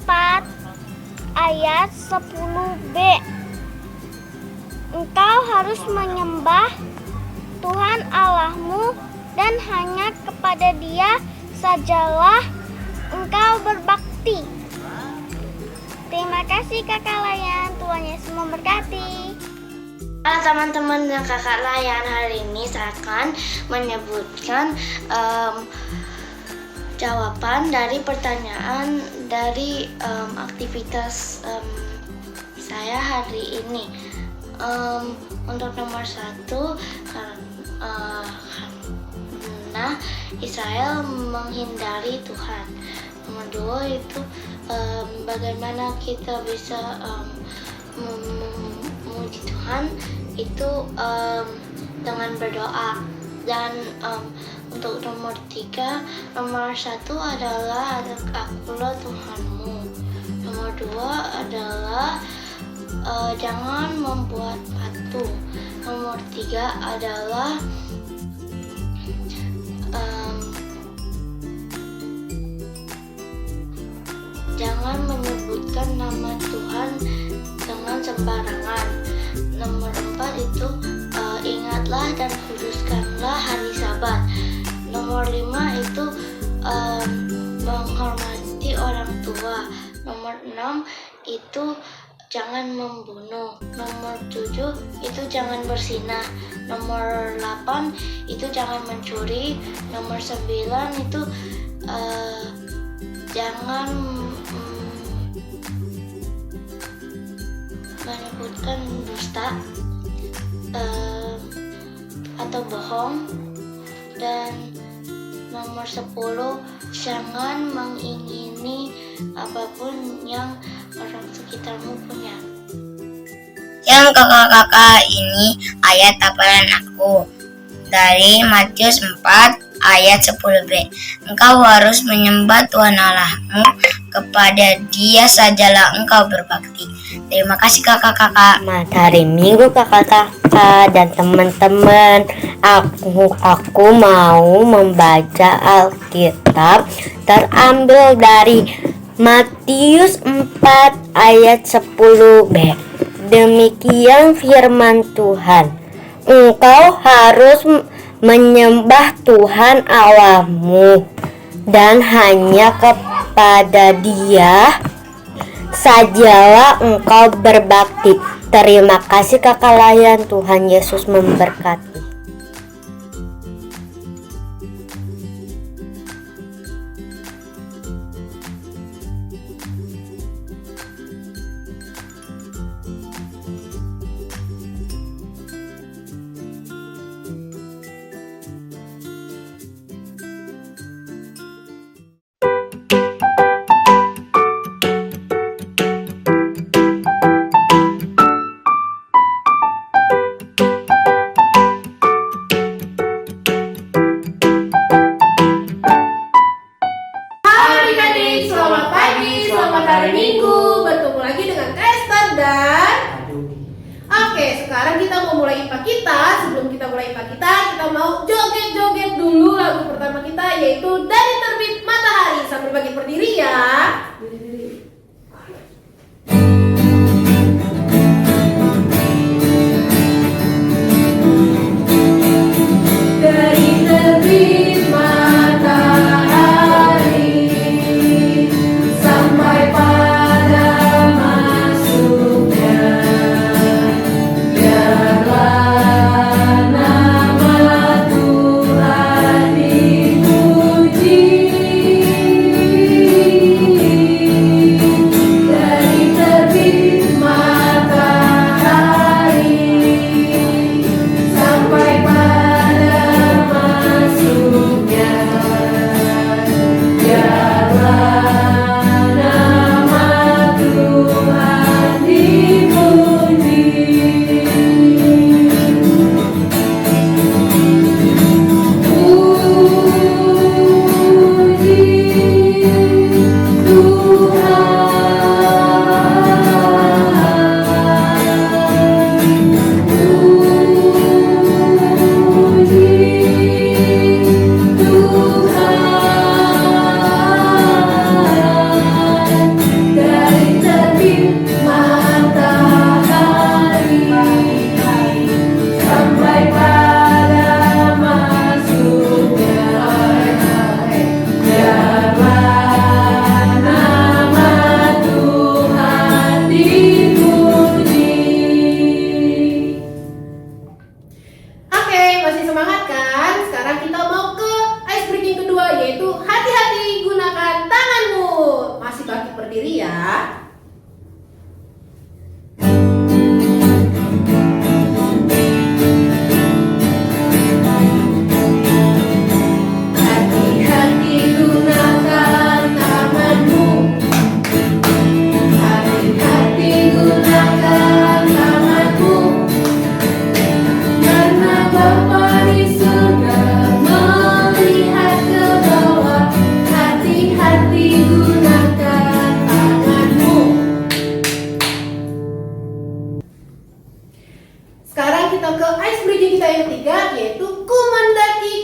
4 ayat 10b. Engkau harus menyembah Tuhan Allahmu dan hanya kepada Dia sajalah engkau berbakti. Terima kasih Kakak Layan, Tuhan Yesus memberkati. Halo teman-teman dan Kakak Layan, hari ini saya akan menyebutkan jawaban dari pertanyaan dari aktivitas saya hari ini. Untuk nomor 1, karena Israel menghindari Tuhan. Nomor 2 itu bagaimana kita bisa memuji Tuhan itu dengan berdoa. Dan untuk nomor 3, nomor 1 adalah akulah Tuhanmu. Nomor 2 adalah jangan membuat patung. Nomor 3 adalah jangan menyebutkan nama Tuhan dengan sembarangan. Nomor 4 itu ingatlah dan kuduskanlah hari Sabat. Nomor 5 itu menghormati orang tua. Nomor 6 itu jangan membunuh. Nomor 7 itu jangan berzinah. Nomor 8 itu jangan mencuri. Nomor 9 itu jangan menyebutkan dusta atau bohong. Dan nomor 10, jangan mengingini apapun yang orang sekitarmu punya. Yang kakak-kakak, ini ayat hafalan aku dari Matius 4 ayat 10b. Engkau harus menyembah Tuhan Allahmu, kepada Dia sajalah engkau berbakti. Terima kasih kakak-kakak. Hari Minggu kakak-kakak dan teman-teman, aku mau membaca Alkitab terambil dari Matius 4 ayat 10b. Demikian firman Tuhan, engkau harus menyembah Tuhan Allahmu dan hanya kepada Dia sajalah engkau berbakti. Terima kasih Kakak Layan, Tuhan Yesus memberkati. Hari Minggu bertemu lagi dengan Esther dan sekarang kita mau mulai IPA kita. Sebelum kita mulai IPA kita mau joget-joget dulu. Lagu pertama kita yaitu Dari Terbit Matahari. Sambil bagi berdiri ya. Dari terbit matahari sampai pada masuknya, biarlah nama Tuhan dipuji.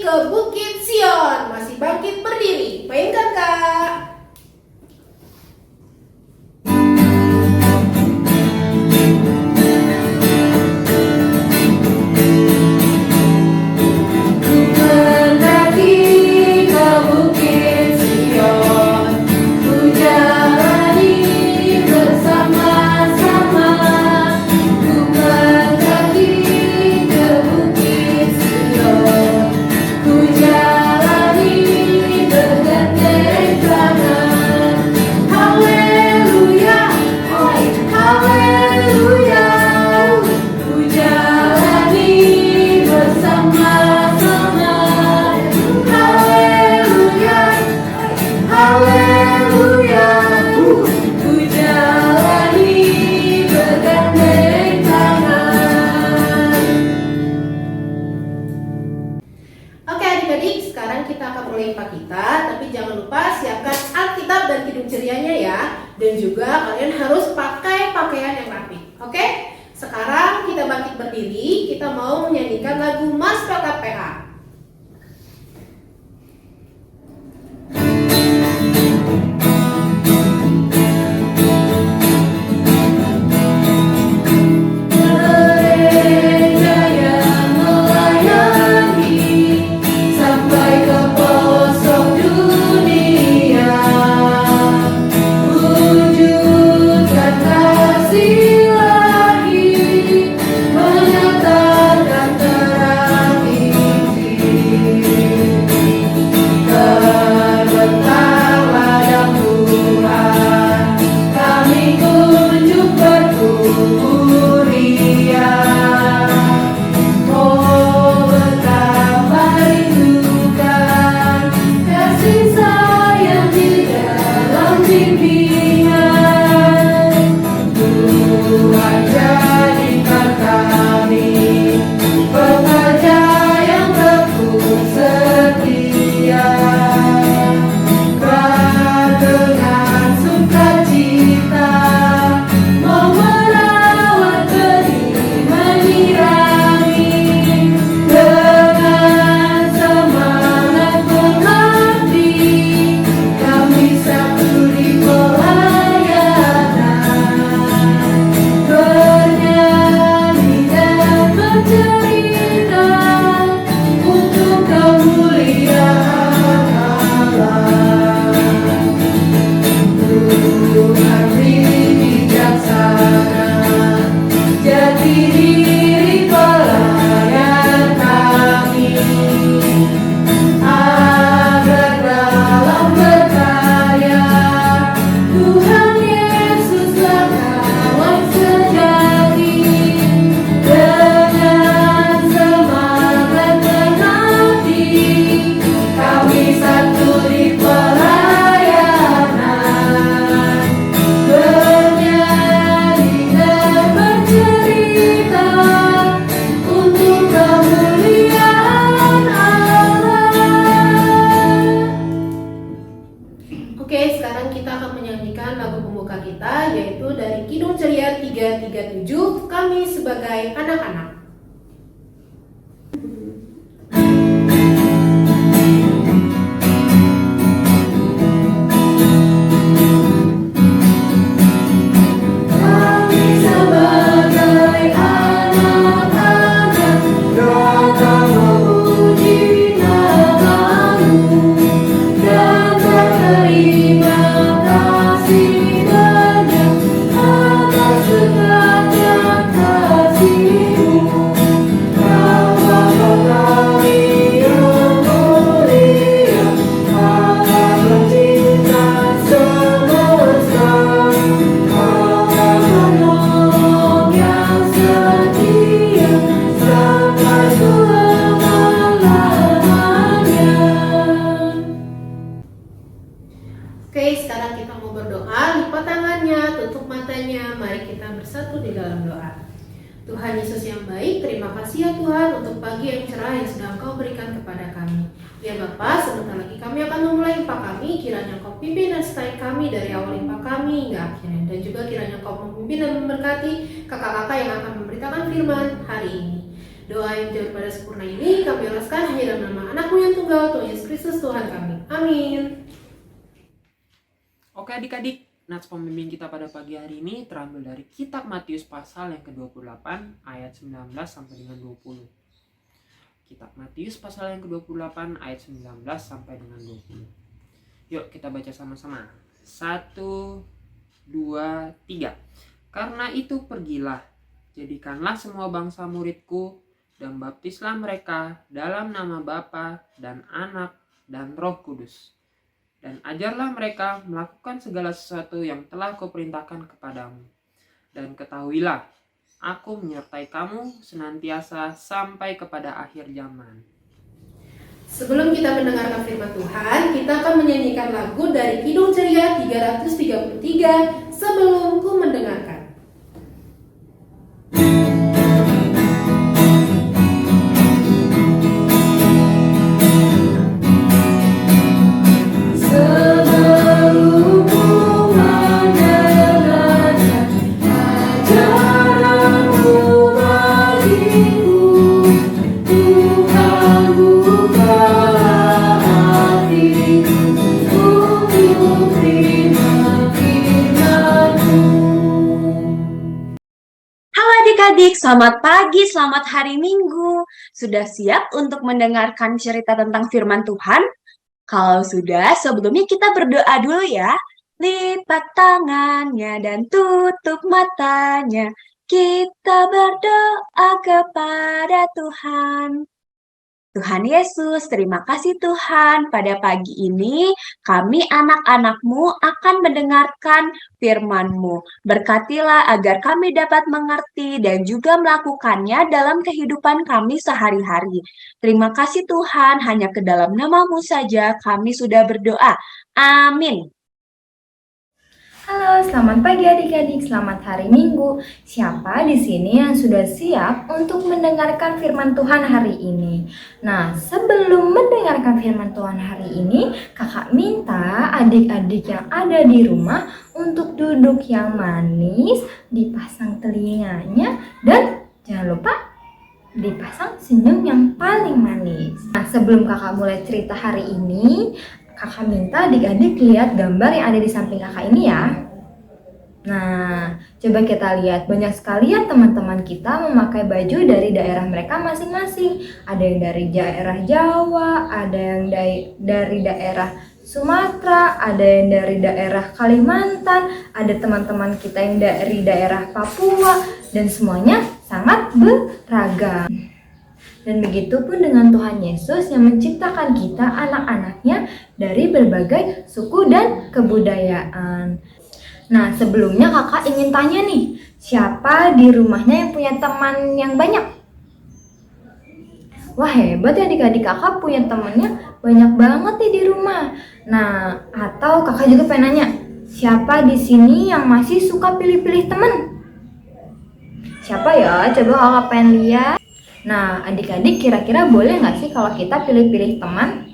ke Bukit Sion. Masih bangkit berdiri. Mainkan Kak. Oke adik-adik, sekarang kita akan mulai IPA kita, tapi jangan lupa siapkan Alkitab dan Kidung Cerianya ya. Dan juga kalian harus pakai pakaian yang rapi. Oke? Sekarang kita bangkit berdiri, kita mau menyanyikan lagu Mas PKPA. Yaitu dari Kidung Ceria 337, Kami Sebagai Anak-anak. Oke, sekarang kita mau berdoa, lipat tangannya, tutup matanya, mari kita bersatu di dalam doa. Tuhan Yesus yang baik, terima kasih ya Tuhan untuk pagi yang cerah yang sudah Engkau berikan kepada kami. Ya Bapa, sebentar lagi kami akan memulai IPA kami, kiranya Engkau pimpin dan sertai kami dari awal IPA kami hingga akhirnya. Dan juga kiranya Engkau memimpin dan memberkati kakak-kakak yang akan memberitakan firman hari ini. Doa yang jauh pada sempurna ini kami uraskan hanya dalam nama anakmu yang tunggal, Tuhan Yesus Kristus Tuhan kami. Amin. Oke adik-adik, nats pembimbing kita pada pagi hari ini terambil dari kitab Matius pasal yang ke-28 ayat 19 sampai dengan 20. Kitab Matius pasal yang ke-28 ayat 19 sampai dengan 20. Yuk kita baca sama-sama. 1, 2, 3. Karena itu pergilah, jadikanlah semua bangsa muridku, dan baptislah mereka dalam nama Bapa dan Anak dan Roh Kudus. Dan ajarlah mereka melakukan segala sesuatu yang telah kuperintahkan kepadamu. Dan ketahuilah, aku menyertai kamu senantiasa sampai kepada akhir zaman. Sebelum kita mendengarkan firman Tuhan, kita akan menyanyikan lagu dari Kidung Ceria 333, Sebelum Ku Mendengarkan. Adik-adik, selamat pagi, selamat hari Minggu. Sudah siap untuk mendengarkan cerita tentang firman Tuhan? Kalau sudah, sebelumnya kita berdoa dulu ya. Lipat tangannya dan tutup matanya. Kita berdoa kepada Tuhan. Tuhan Yesus, terima kasih Tuhan. Pada pagi ini, kami anak-anak-Mu akan mendengarkan firman-Mu. Berkatilah agar kami dapat mengerti dan juga melakukannya dalam kehidupan kami sehari-hari. Terima kasih Tuhan, hanya ke dalam nama-Mu saja kami sudah berdoa. Amin. Halo, selamat pagi adik-adik, selamat hari Minggu. Siapa di sini yang sudah siap untuk mendengarkan firman Tuhan hari ini? Nah, sebelum mendengarkan firman Tuhan hari ini, kakak minta adik-adik yang ada di rumah untuk duduk yang manis, dipasang telinganya, dan jangan lupa dipasang senyum yang paling manis. Nah, sebelum kakak mulai cerita hari ini, kakak minta adik-adik lihat gambar yang ada di samping kakak ini ya. Nah, coba kita lihat, banyak sekali ya teman-teman kita memakai baju dari daerah mereka masing-masing. Ada yang dari daerah Jawa, ada yang dari daerah Sumatera, ada yang dari daerah Kalimantan, ada teman-teman kita yang dari daerah Papua, dan semuanya sangat beragam. Dan begitu pun dengan Tuhan Yesus yang menciptakan kita anak-anaknya dari berbagai suku dan kebudayaan. Nah, sebelumnya kakak ingin tanya nih, siapa di rumahnya yang punya teman yang banyak? Wah, hebat ya adik-adik, kakak punya temannya banyak banget nih di rumah. Nah, atau kakak juga pengen nanya, siapa di sini yang masih suka pilih-pilih teman? Siapa ya? Coba kakak pengen lihat. Nah, adik-adik kira-kira boleh nggak sih kalau kita pilih-pilih teman?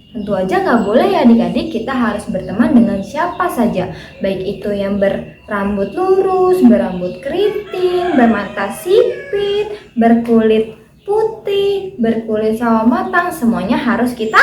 Tentu aja nggak boleh ya adik-adik, kita harus berteman dengan siapa saja. Baik itu yang berambut lurus, berambut keriting, bermata sipit, berkulit putih, berkulit sawo matang, semuanya harus kita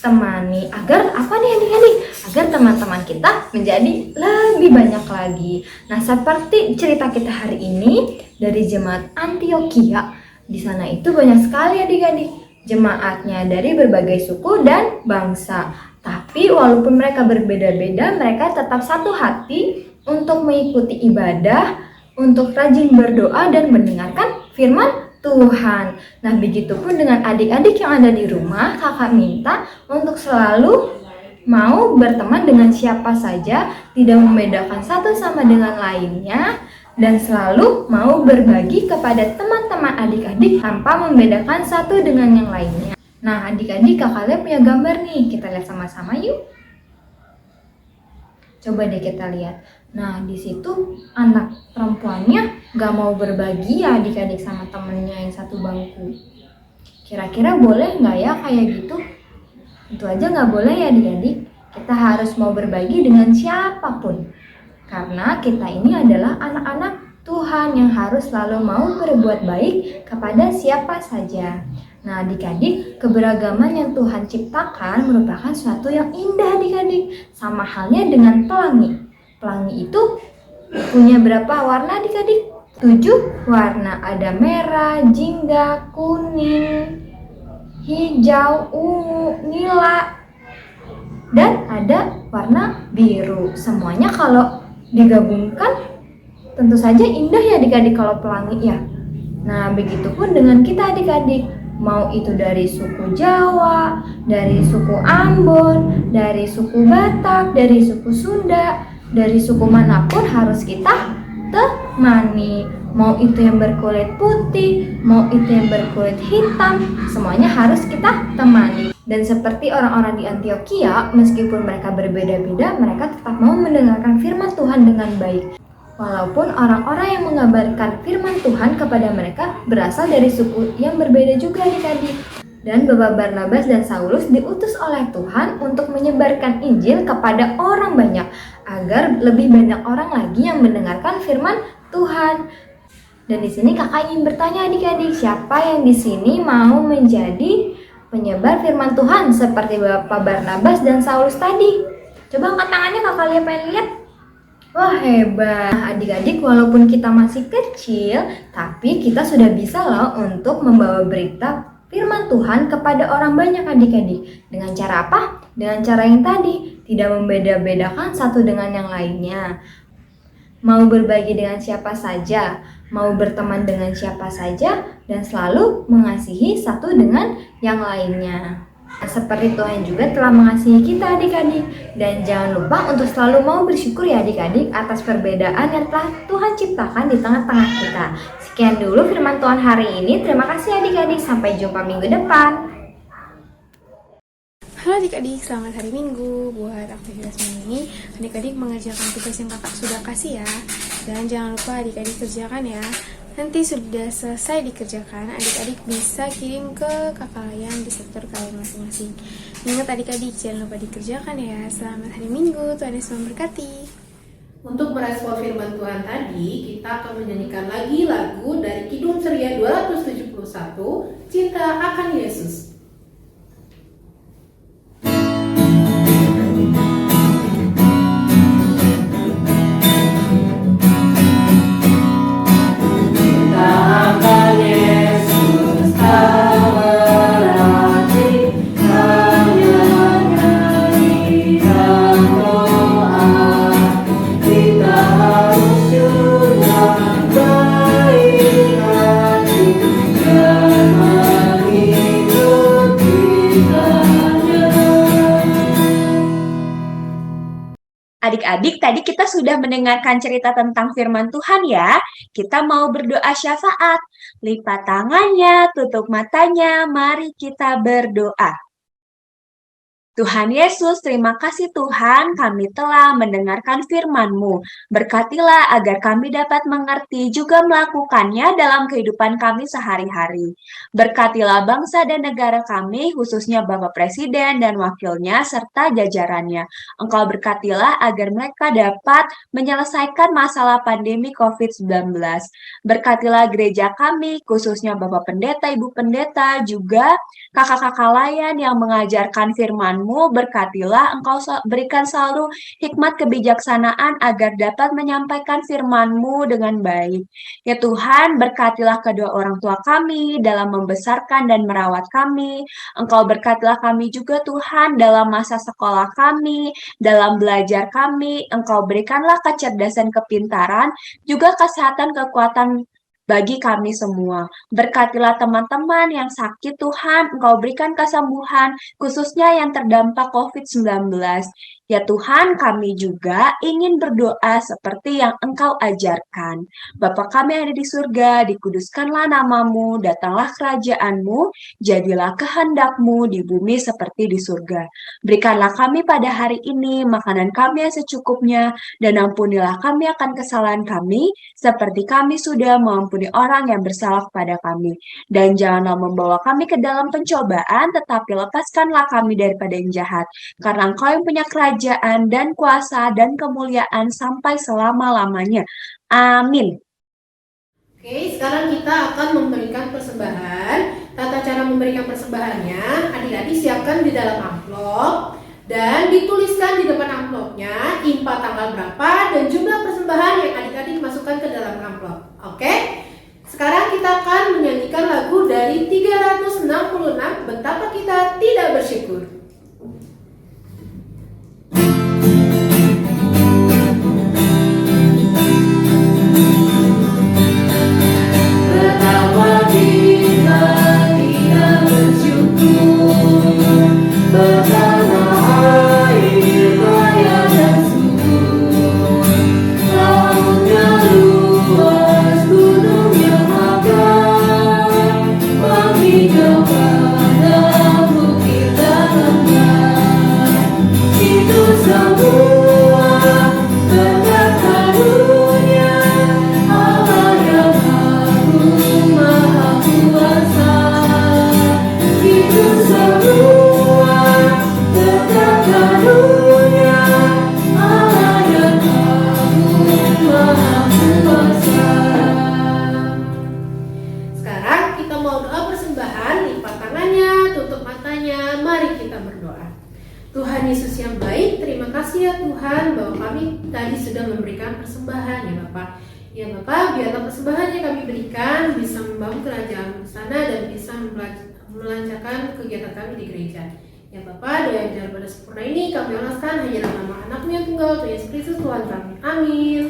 temani. Agar apa nih adik-adik? Agar teman-teman kita menjadi lebih banyak lagi. Nah, seperti cerita kita hari ini dari jemaat Antioquia, di sana itu banyak sekali adik-adik, jemaatnya dari berbagai suku dan bangsa. Tapi walaupun mereka berbeda-beda, mereka tetap satu hati untuk mengikuti ibadah, untuk rajin berdoa dan mendengarkan firman Tuhan. Nah, begitupun dengan adik-adik yang ada di rumah, kakak minta untuk selalu mau berteman dengan siapa saja, tidak membedakan satu sama dengan lainnya, dan selalu mau berbagi kepada teman-teman adik-adik tanpa membedakan satu dengan yang lainnya. Nah, adik-adik kakak lihat punya gambar nih, kita lihat sama-sama yuk. Coba deh kita lihat. Nah, di situ anak perempuannya gak mau berbagi ya adik-adik sama temennya yang satu bangku. Kira-kira boleh nggak ya kayak gitu? Tentu aja nggak boleh ya adik-adik. Kita harus mau berbagi dengan siapapun. Karena kita ini adalah anak-anak Tuhan yang harus selalu mau berbuat baik kepada siapa saja. Nah, adik-adik, keberagaman yang Tuhan ciptakan merupakan suatu yang indah adik-adik. Sama halnya dengan pelangi. Pelangi itu punya berapa warna adik-adik? 7 warna. Ada merah, jingga, kuning, hijau, ungu, nila, dan ada warna biru. Semuanya kalau digabungkan tentu saja indah ya adik-adik kalau pelangi ya. Nah, begitupun dengan kita adik-adik. Mau itu dari suku Jawa, dari suku Ambon, dari suku Batak, dari suku Sunda, dari suku manapun harus kita temani. Mau itu yang berkulit putih, mau itu yang berkulit hitam, semuanya harus kita temani. Dan seperti orang-orang di Antioquia, meskipun mereka berbeda-beda, mereka tetap mau mendengarkan firman Tuhan dengan baik. Walaupun orang-orang yang mengabarkan firman Tuhan kepada mereka berasal dari suku yang berbeda juga adik-adik. Dan Bapak Barnabas dan Saulus diutus oleh Tuhan untuk menyebarkan Injil kepada orang banyak, agar lebih banyak orang lagi yang mendengarkan firman Tuhan. Dan di sini kakak ingin bertanya adik-adik, siapa yang di sini mau menjadi penyebar firman Tuhan seperti Bapak Barnabas dan Saulus tadi? Coba angkat tangannya, kakak pengen lihat. Wah, hebat. Adik-adik, walaupun kita masih kecil, tapi kita sudah bisa loh untuk membawa berita firman Tuhan kepada orang banyak adik-adik. Dengan cara apa? Dengan cara yang tadi, tidak membeda-bedakan satu dengan yang lainnya. Mau berbagi dengan siapa saja, mau berteman dengan siapa saja, dan selalu mengasihi satu dengan yang lainnya. Seperti Tuhan juga telah mengasihi kita adik-adik. Dan jangan lupa untuk selalu mau bersyukur ya adik-adik atas perbedaan yang telah Tuhan ciptakan di tengah-tengah kita. Sekian dulu firman Tuhan hari ini. Terima kasih adik-adik. Sampai jumpa minggu depan. Halo adik-adik, selamat hari Minggu. Buat aktivitas minggu ini, adik-adik mengerjakan tugas yang kakak sudah kasih ya. Dan jangan lupa adik-adik kerjakan ya. Nanti sudah selesai dikerjakan, adik-adik bisa kirim ke kakak layan di sektor kalian masing-masing. Ingat adik-adik, jangan lupa dikerjakan ya. Selamat hari Minggu, Tuhan Yesus memberkati. Untuk merespon firman Tuhan tadi, kita akan menyanyikan lagi lagu dari Kidung Ceria 271, Cinta Akan Yesus. Adik-adik, tadi kita sudah mendengarkan cerita tentang firman Tuhan ya. Kita mau berdoa syafaat. Lipat tangannya, tutup matanya, mari kita berdoa. Tuhan Yesus, terima kasih Tuhan, kami telah mendengarkan firman-Mu. Berkatilah agar kami dapat mengerti juga melakukannya dalam kehidupan kami sehari-hari. Berkatilah bangsa dan negara kami, khususnya Bapak Presiden dan Wakilnya, serta jajarannya. Engkau berkatilah agar mereka dapat menyelesaikan masalah pandemi COVID-19. Berkatilah gereja kami, khususnya Bapak Pendeta, Ibu Pendeta, juga kakak-kakak layan yang mengajarkan firman-Mu. Berkatilah Engkau berikan selalu hikmat kebijaksanaan agar dapat menyampaikan firman-Mu dengan baik. Ya Tuhan, berkatilah kedua orang tua kami dalam membesarkan dan merawat kami. Engkau berkatilah kami juga Tuhan dalam masa sekolah kami, dalam belajar kami. Engkau berikanlah kecerdasan, kepintaran, juga kesehatan, kekuatan bagi kami semua. Berkatilah teman-teman yang sakit Tuhan, Engkau berikan kesembuhan, khususnya yang terdampak COVID-19. Ya Tuhan, kami juga ingin berdoa seperti yang Engkau ajarkan. Bapa kami yang ada di surga, dikuduskanlah nama-Mu, datanglah kerajaan-Mu, jadilah kehendak-Mu di bumi seperti di surga. Berikanlah kami pada hari ini makanan kami yang secukupnya, dan ampunilah kami akan kesalahan kami, seperti kami sudah mengampuni orang yang bersalah kepada kami. Dan janganlah membawa kami ke dalam pencobaan, tetapi lepaskanlah kami daripada yang jahat. Karena Engkau yang punya kerajaan dan kuasa dan kemuliaan sampai selama-lamanya. Amin. Oke, sekarang kita akan memberikan persembahan. Tata cara memberikan persembahannya, adik-adik siapkan di dalam amplop dan dituliskan di depan amplopnya IMPA tanggal berapa dan jumlah persembahan yang adik-adik masukkan ke dalam amplop. Oke? Sekarang kita akan menyanyikan lagu dari 366 Betapa Kita Tidak Bersyukur. Sekarang kita mau doa persembahan, lipat tangannya, tutup matanya, mari kita berdoa. Tuhan Yesus yang baik, terima kasih ya Tuhan bahwa kami tadi sudah memberikan persembahan ya Bapak. Ya Bapak, biarlah persembahan yang kami berikan bisa membangun kerajaan sana dan bisa melancarkan kegiatan kami di gereja. Ya Bapak, doa yang jalan pada sempurna ini kami alaskan hanya dalam nama anakmu yang tunggal, Tuhan Yesus Kristus Tuhan kami. Amin.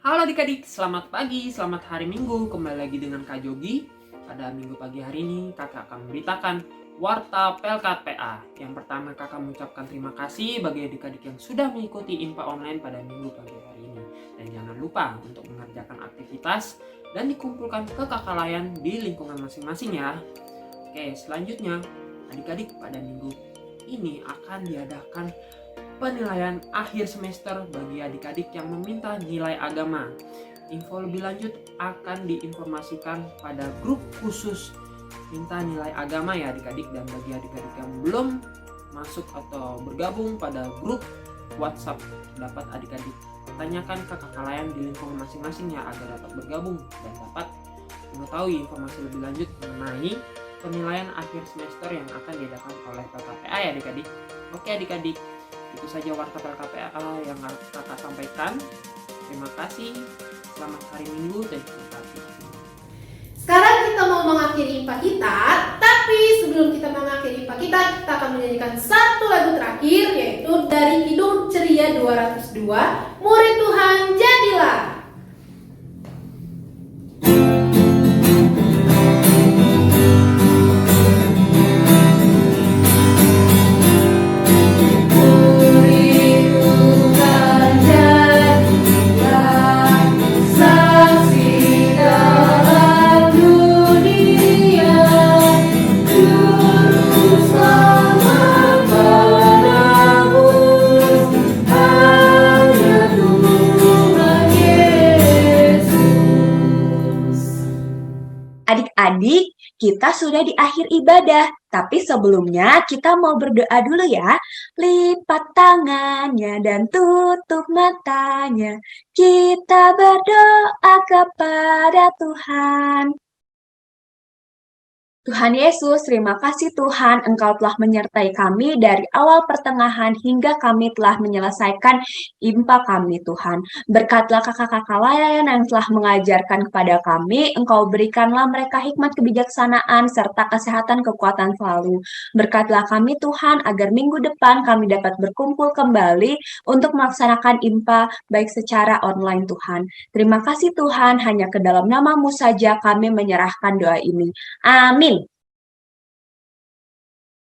Halo adik-adik, selamat pagi, selamat hari Minggu. Kembali lagi dengan Kak Jogi. Pada Minggu pagi hari ini, kakak akan memberitakan Warta Pelkat PA. Yang pertama, kakak mengucapkan terima kasih bagi adik-adik yang sudah mengikuti IMPA online pada Minggu pagi hari ini. Dan jangan lupa untuk mengerjakan aktivitas dan dikumpulkan ke kakak layan di lingkungan masing-masing ya. Oke, selanjutnya, adik-adik pada Minggu ini akan diadakan penilaian akhir semester bagi adik-adik yang meminta nilai agama. Info lebih lanjut akan diinformasikan pada grup khusus minta nilai agama ya adik-adik. Dan bagi adik-adik yang belum masuk atau bergabung pada grup WhatsApp, dapat adik-adik tanyakan ke kakak layan di lingkungan masing-masing ya agar dapat bergabung dan dapat mengetahui informasi lebih lanjut mengenai penilaian akhir semester yang akan diadakan oleh PKPA ya adik-adik. Oke adik-adik, itu saja warta PKPA yang kakak sampaikan. Terima kasih, selamat hari Minggu dan terima kasih. Sekarang kita mau mengakhiri IMPA kita, tapi sebelum kita mengakhiri IMPA kita akan menyanyikan satu lagu terakhir, yaitu dari Kidung Ceria 202, Murid Tuhan Jadilah. Adik-adik, kita sudah di akhir ibadah, tapi sebelumnya kita mau berdoa dulu ya. Lipat tangannya dan tutup matanya. Kita berdoa kepada Tuhan. Tuhan Yesus, terima kasih Tuhan, Engkau telah menyertai kami dari awal pertengahan hingga kami telah menyelesaikan IMPA kami Tuhan. Berkatlah kakak-kakak layan yang telah mengajarkan kepada kami, Engkau berikanlah mereka hikmat kebijaksanaan serta kesehatan kekuatan selalu. Berkatlah kami Tuhan agar minggu depan kami dapat berkumpul kembali untuk melaksanakan IMPA baik secara online Tuhan. Terima kasih Tuhan, hanya ke dalam nama-Mu saja kami menyerahkan doa ini. Amin.